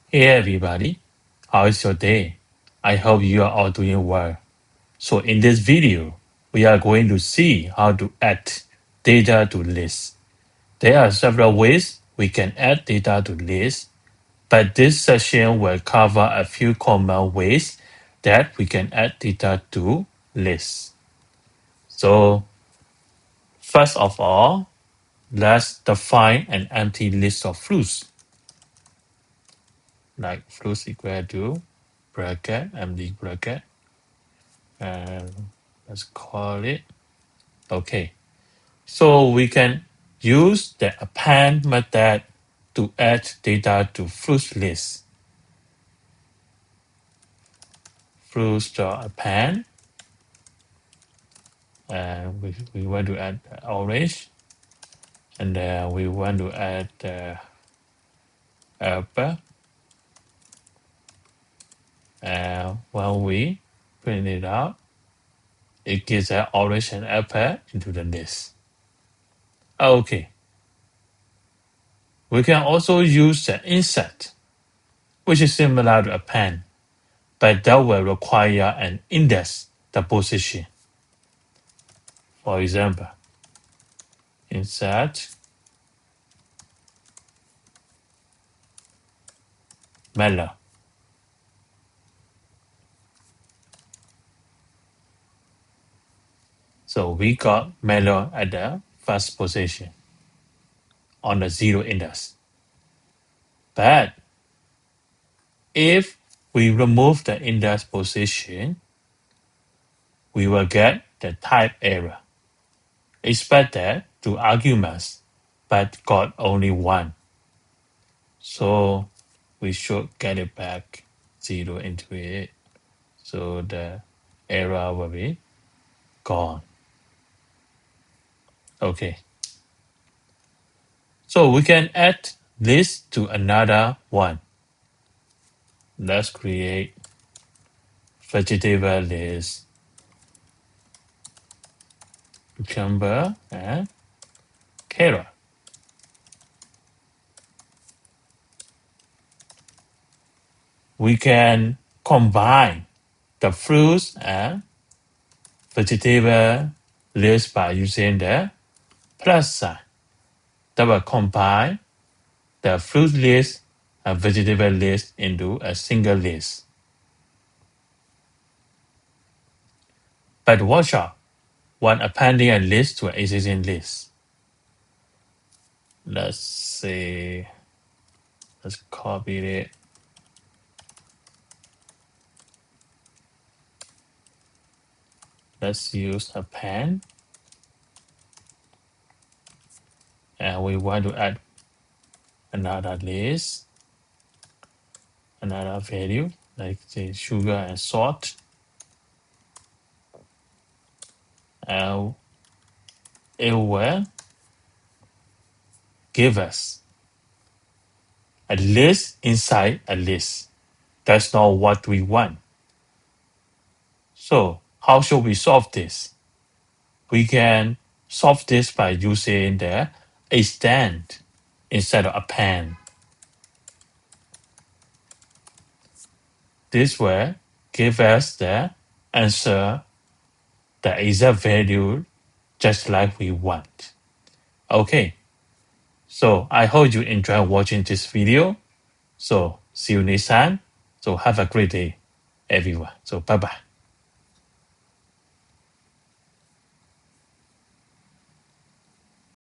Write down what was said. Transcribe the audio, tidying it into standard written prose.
Hey everybody, how is your day? I hope you are all doing well. So in this video, we are going to see how to add data to lists. There are several ways we can add data to lists, but this session will cover a few common ways that we can add data to lists. So first of all, let's define an empty list of fruits. Like fruits equal to bracket, empty bracket, and let's call it. Okay, so we can use the append method to add data to fruits list. Fruits.append, and we want to add orange, and then we want to add apple, and when we print it out, it gives an orange and apple into the list. Okay, we can also use the insert, which is similar to append, but that will require an index the position. For example, insert melon. So we got melon at the first position on the 0 index. But if we remove the index position, we will get the type error. Expected 2 arguments, but got only 1. So we should get it back 0 into it. So the error will be gone. Okay. So we can add this to another one. Let's create vegetable list, cucumber and carrot. We can combine the fruits and vegetable list by using the plus sign. That will combine the fruit list and vegetable list into a single list. But watch out when appending a list to an existing list. Let's say, let's copy it. Let's use append. And we want to add another list, another value, like say sugar and salt. And it will give us a list inside a list. That's not what we want. So how should we solve this? We can solve this by using the extend instead of append. This will give us the answer, the exact value, just like we want. Okay, so I hope you enjoy watching this video. So see you next time. So have a great day, everyone. So bye-bye.